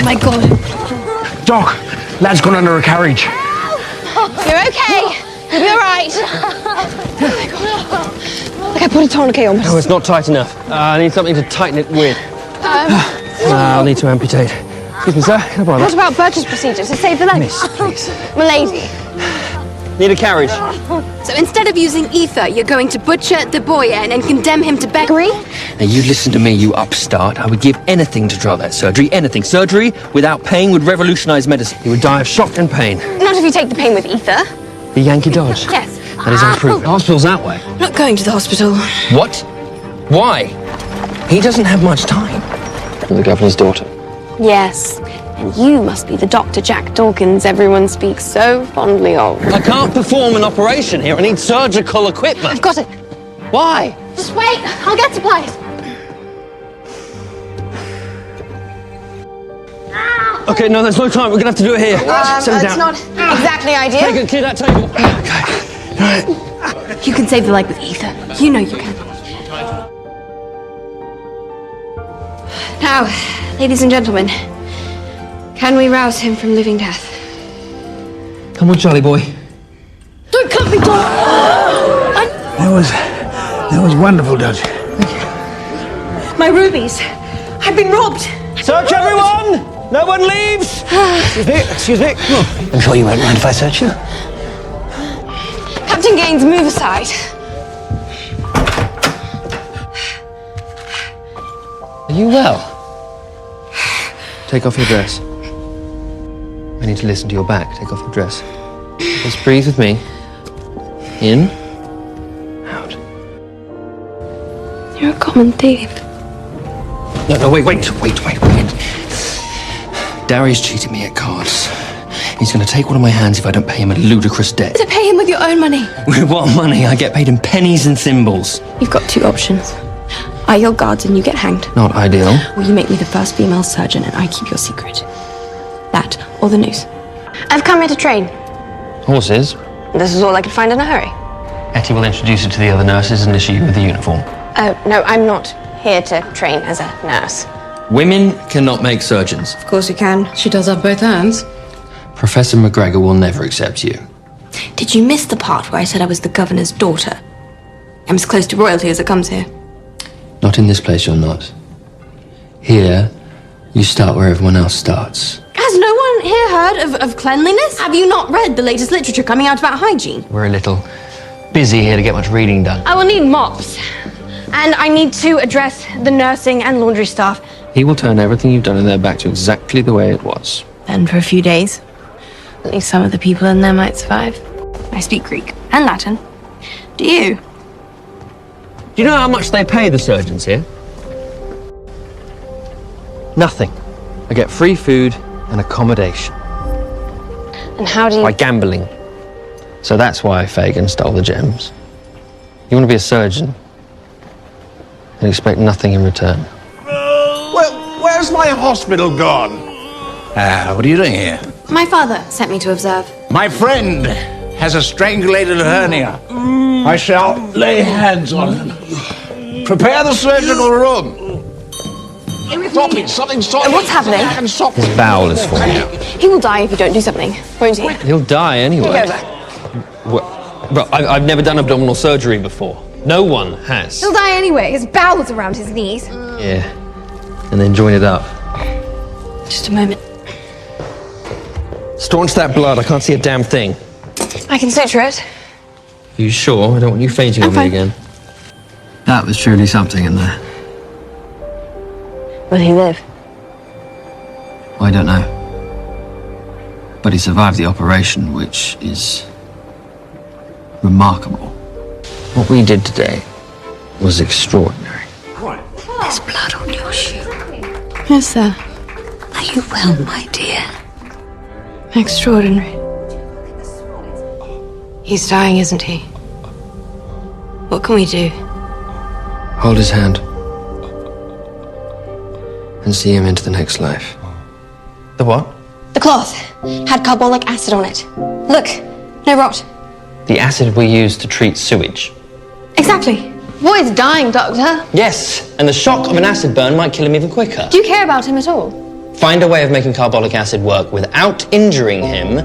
my God. Doc, lad's gone under a carriage. You're okay. You'll be all right. Oh my God. Look, I put a tourniquet on. No, it's not tight enough. I need something to tighten it with. I'll need to amputate. Excuse me, sir. Can I borrow that? What about Burgess procedure to save the leg? Miss, please. Milady. Need a carriage. So instead of using ether, you're going to butcher the boy and condemn him to beggary? Now, you listen to me, you upstart. I would give anything to trial that surgery. Anything. Surgery without pain would revolutionise medicine. He would die of shock and pain. Not if you take the pain with ether. The Yankee Dodge. Yes. That is unproven. The hospital's that way. Not going to the hospital. What? Why? He doesn't have much time. You're the governor's daughter. Yes. And you must be the Dr. Jack Dawkins everyone speaks so fondly of. I can't perform an operation here. I need surgical equipment. I've got it. Why? Just wait. I'll get supplies. Okay, no, there's no time. We're going to have to do it here. Sit It's down. not exactly ideal. Take it, clear that table. Okay. You can save the leg with ether. You know you can. Now, ladies and gentlemen, can we rouse him from living death? Come on, Charlie boy. Don't cut me, Doc! That was wonderful, Dodge. My rubies. I've been robbed. Search everyone! No one leaves! Excuse me. I'm sure you won't mind if I search you. Captain Gaines, move aside. Are you well? Take off your dress. I need to listen to your back. Take off your dress. Just breathe with me. In. Out. You're a common thief. No, wait. Darry's cheating me at cards. He's going to take one of my hands if I don't pay him a ludicrous debt. To pay him with your own money. With what money? I get paid in pennies and thimbles. You've got two options. I yell guards and you get hanged. Not ideal. Or you make me the first female surgeon and I keep your secret. That or the news. I've come here to train. Horses. This is all I could find in a hurry. Etty will introduce you to the other nurses and issue you with the uniform. Oh, no, I'm not here to train as a nurse. Women cannot make surgeons. Of course you can. She does have both hands. Professor McGregor will never accept you. Did you miss the part where I said I was the governor's daughter? I'm as close to royalty as it comes here. Not in this place, you're not. Here, you start where everyone else starts. Has no one here heard of cleanliness? Have you not read the latest literature coming out about hygiene? We're a little busy here to get much reading done. I will need mops. And I need to address the nursing and laundry staff. He will turn everything you've done in there back to exactly the way it was. And for a few days, at least some of the people in there might survive. I speak Greek and Latin. Do you? Do you know how much they pay the surgeons here? Nothing. I get free food and accommodation. And how do you... By gambling. So that's why Fagin stole the gems. You want to be a surgeon and expect nothing in return. Well, where's my hospital gone? What are you doing here? My father sent me to observe. My friend has a strangulated hernia. I shall lay hands on him. Prepare the surgical room. Stop it, something, stop it. What's happening? And stop His bowel is falling out. He will die if you don't do something, won't he? He'll die anyway. Take over. Well, I've never done abdominal surgery before. No one has. He'll die anyway. His bowel's around his knees. Yeah. And then join it up. Just a moment. Staunch that blood. I can't see a damn thing. I can suture it. Are you sure? I don't want you fainting on me fine. again. That was truly something in there. Will he live? I don't know. But he survived the operation, which is remarkable. What we did today was extraordinary. There's blood on your shoe. Yes, sir. Are you well, my dear? Extraordinary. He's dying, isn't he? What can we do? Hold his hand. And see him into the next life. The what? The cloth had carbolic acid on it. Look, no rot. The acid we use to treat sewage. Exactly. Boy's dying, Doctor. Yes, and the shock of an acid burn might kill him even quicker. Do you care about him at all? find a way of making carbolic acid work without injuring him,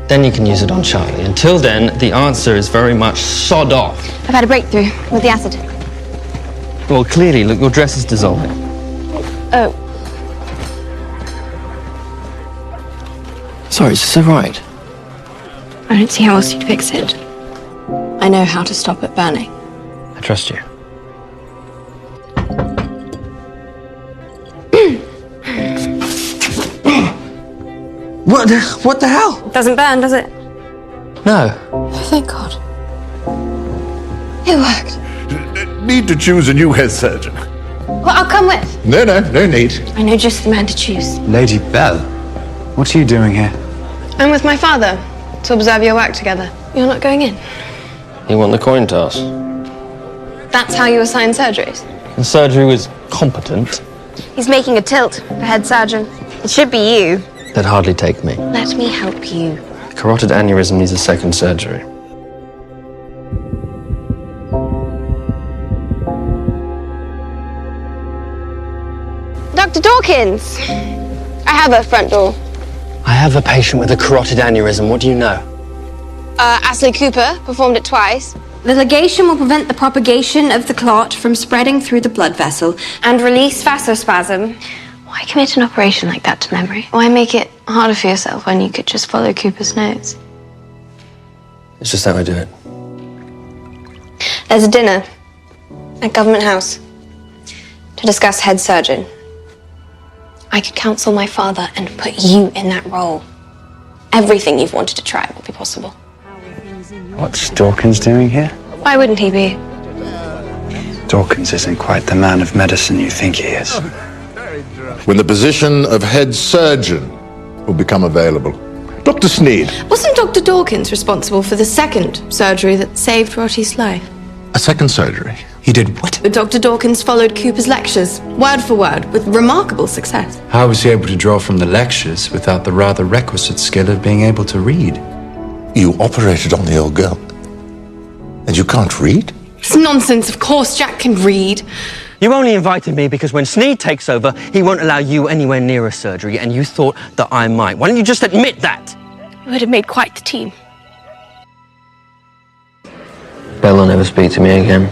then you can use it on Charlie. Until then, the answer is very much sod off. I've had a breakthrough with the acid. Well, clearly, look, your dress is dissolving. Oh. Sorry, is this all right? I don't see how else you'd fix it. I know how to stop it burning. I trust you. What the hell? It doesn't burn, does it? No. Oh, thank God. It worked. Need to choose a new head surgeon. Well, I'll come with. No need. I know just the man to choose. Lady Belle, what are you doing here? I'm with my father to observe your work together. You're not going in. You want the coin toss? That's how you assign surgeries. The surgery was competent. He's making a tilt for head surgeon. It should be you. That'd hardly take me. Let me help you. The carotid aneurysm needs a second surgery. Dr. Dawkins! I have a front door. I have a patient with a carotid aneurysm. What do you know? Ashley Cooper performed it twice. The ligation will prevent the propagation of the clot from spreading through the blood vessel. And release vasospasm. Why commit an operation like that to memory? Why make it harder for yourself when you could just follow Cooper's notes? It's just how I do it. There's a dinner at Government House to discuss head surgeon. I could counsel my father and put you in that role. Everything you've wanted to try will be possible. What's Dawkins doing here? Why wouldn't he be? Dawkins isn't quite the man of medicine you think he is. When the position of head surgeon will become available. Dr. Sneed. Wasn't Dr. Dawkins responsible for the second surgery that saved Rottie's life? A second surgery? He did what? But Dr. Dawkins followed Cooper's lectures, word for word, with remarkable success. How was he able to draw from the lectures without the rather requisite skill of being able to read? You operated on the old girl. And you can't read? It's nonsense. Of course Jack can read. You only invited me because when Sneed takes over, he won't allow you anywhere near a surgery, and you thought that I might. Why don't you just admit that? You would have made quite the team. Belle will never speak to me again.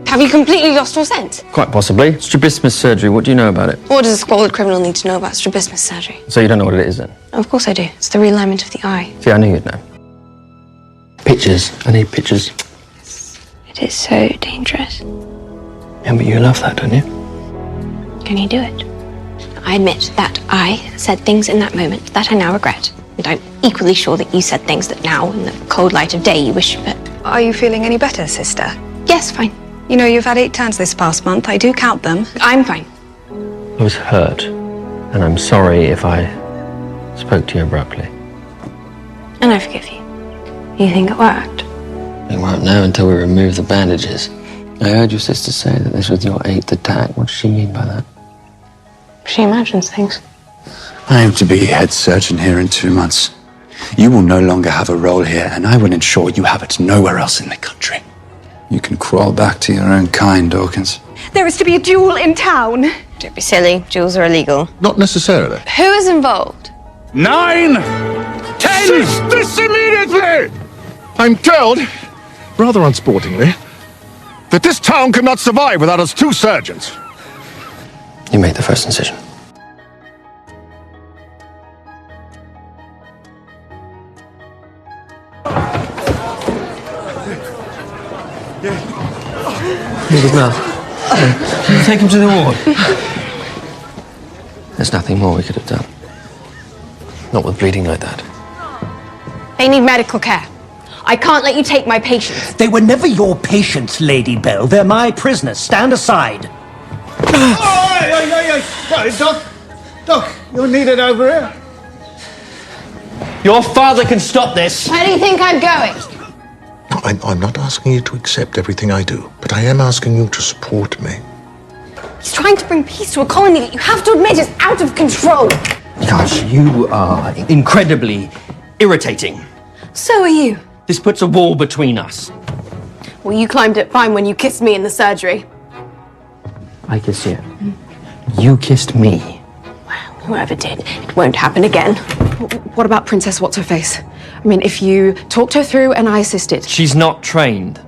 Have you completely lost your sense? Quite possibly. Strabismus surgery, what do you know about it? What does a squalid criminal need to know about strabismus surgery? So you don't know what it is then? Of course I do. It's the realignment of the eye. See, I knew you'd know. Pictures. I need pictures. It is so dangerous. Yeah, but you love that, don't you? Can you do it? I admit that I said things in that moment that I now regret. And I'm equally sure that you said things that now, in the cold light of day, you wish but Are you feeling any better, sister? yes, fine. You know, you've had 8 turns this past month. I do count them. I'm fine. I was hurt, and I'm sorry if I spoke to you abruptly. And I forgive you. You think it worked? It won't now until we remove the bandages. I heard your sister say that this was your 8th attack. What does she mean by that? She imagines things. I am to be head surgeon here in 2 months. You will no longer have a role here, and I will ensure you have it nowhere else in the country. You can crawl back to your own kind, Dawkins. There is to be a duel in town. Don't be silly. Duels are illegal. Not necessarily. Who is involved? 9! 10! Cease this immediately! I'm told, rather unsportingly, that this town cannot survive without its 2 surgeons. You made the first incision. Good enough. Take him to the ward. There's nothing more we could have done. Not with bleeding like that. They need medical care. I can't let you take my patients. They were never your patients, Lady Belle. They're my prisoners. Stand aside. Doc, you're needed over here. Your father can stop this. Where do you think I'm going? I'm not asking you to accept everything I do, but I am asking you to support me. He's trying to bring peace to a colony that you have to admit is out of control. Gosh, you are incredibly irritating. So are you. This puts a wall between us. Well, you climbed it fine when you kissed me in the surgery. I kiss you. You kissed me. Whoever did, it won't happen again. What about Princess What's-Her-Face? I mean, if you talked her through and I assisted. She's not trained.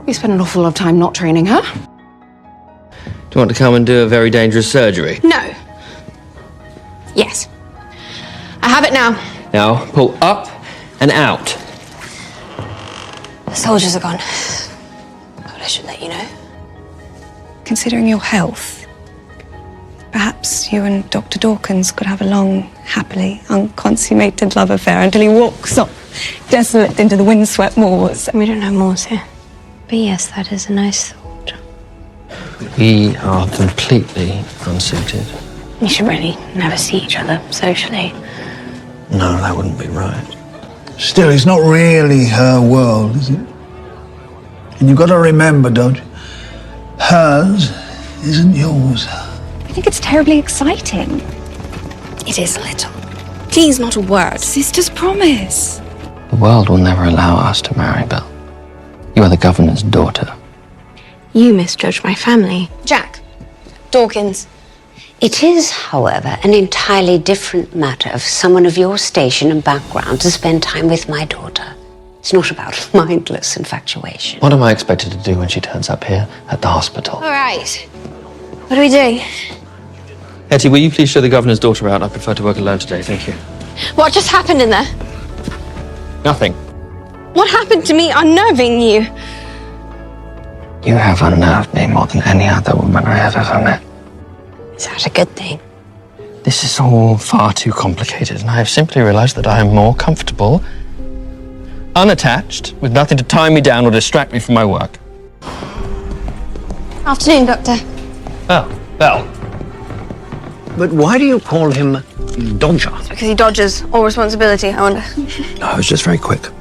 We spent an awful lot of time not training her. Do you want to come and do a very dangerous surgery? No. Yes. I have it now. Now, pull up and out. The soldiers are gone. But I should let you know. Considering your health, perhaps you and Dr. Dawkins could have a long, happily unconsummated love affair until he walks off, desolate into the windswept moors. We don't have moors here. But yes, that is a nice thought. We are completely unsuited. We should really never see each other socially. No, that wouldn't be right. Still, it's not really her world, is it? And you've got to remember, don't you? Hers isn't yours. I think it's terribly exciting. It is a little. Please, not a word. Sister's promise. The world will never allow us to marry, Belle. You are the governor's daughter. You misjudged my family. Jack. Dawkins. It is, however, an entirely different matter for someone of your station and background to spend time with my daughter. It's not about mindless infatuation. What am I expected to do when she turns up here at the hospital? All right. What do we do? Hetty, will you please show the governor's daughter out? I prefer to work alone today, thank you. What just happened in there? Nothing. What happened to me unnerving you? You have unnerved me more than any other woman I have ever met. Is that a good thing? This is all far too complicated, and I have simply realized that I am more comfortable, unattached, with nothing to tie me down or distract me from my work. Afternoon, Doctor. Oh, Belle. But why do you call him Dodger? Because he dodges all responsibility, I wonder. No, I was just very quick.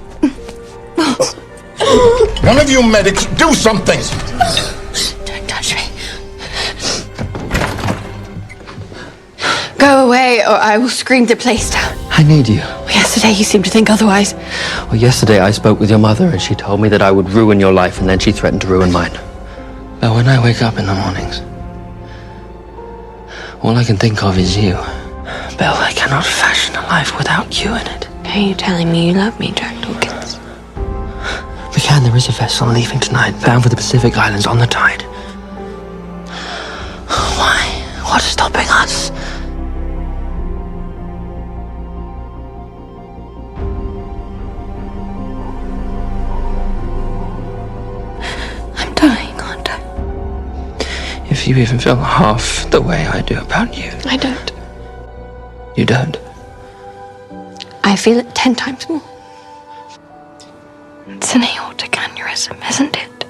One of you medics, do something! Don't touch me. Go away, or I will scream the place down. I need you. Well, yesterday you seemed to think otherwise. Well, yesterday I spoke with your mother and she told me that I would ruin your life, and then she threatened to ruin mine. But when I wake up in the mornings, all I can think of is you. Belle, I cannot fashion a life without you in it. Are you telling me you love me, Jack Dawkins? McCann, there is a vessel leaving tonight, bound for the Pacific Islands on the tide. Why? What is stopping us? I'm dying, aren't I? If you even feel half the way I do about you. I don't. You don't? I feel it 10 times more. It's an aortic aneurysm, isn't it?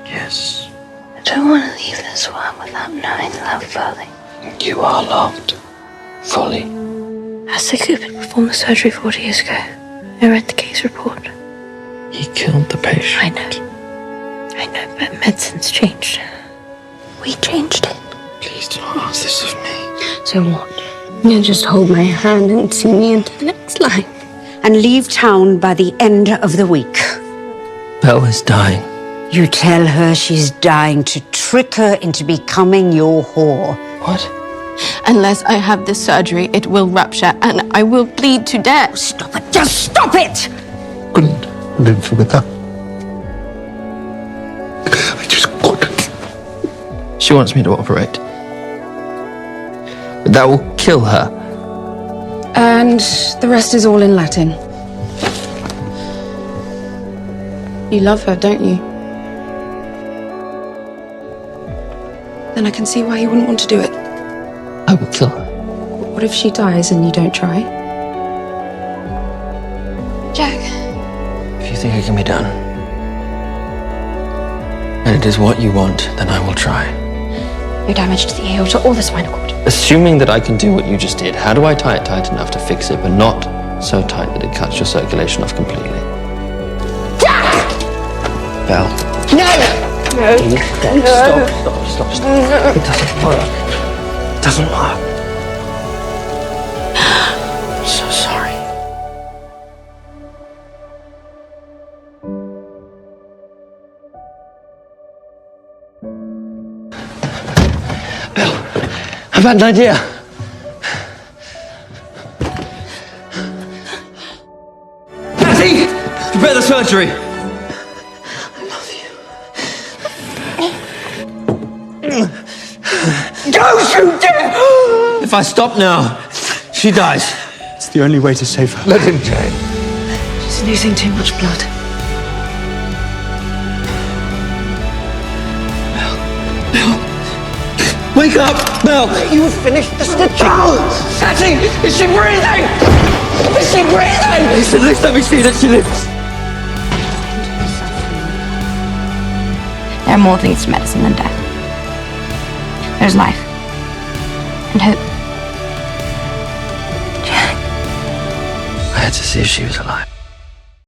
Yes. I don't want to leave this world without knowing love fully. You are loved. Fully. Pastor Cooper performed the surgery 40 years ago. I read the case report. He killed the patient. I know, but medicine's changed. We changed it. Please do not ask this of me. So what? You just hold my hand and see me into the next life. And leave town by the end of the week. Belle is dying. You tell her she's dying to trick her into becoming your whore. What? Unless I have this surgery, it will rupture and I will bleed to death. Stop it! Just stop it! Couldn't live with her. I just couldn't. She wants me to operate. But that will kill her. And the rest is all in Latin. You love her, don't you? Then I can see why you wouldn't want to do it. I will kill her. What if she dies and you don't try? Jack. If you think it can be done, and it is what you want, then I will try. No damage to the aorta or the spinal cord. Assuming that I can do what you just did, how do I tie it tight enough to fix it, but not so tight that it cuts your circulation off completely? Jack! Belle. No! No. Stop. No. It doesn't work. It doesn't work. I'm so sorry. I've had an idea. Patty! Prepare the surgery. Don't you dare! If I stop now, she dies. It's the only way to save her. Let him, Jane. She's losing too much blood. Wake up, Belle! You finished the stitching! Patty! Is she breathing? Is she breathing? Listen, let me see that she lives. There are more things to medicine than death. There's life. And hope. I had to see if she was alive.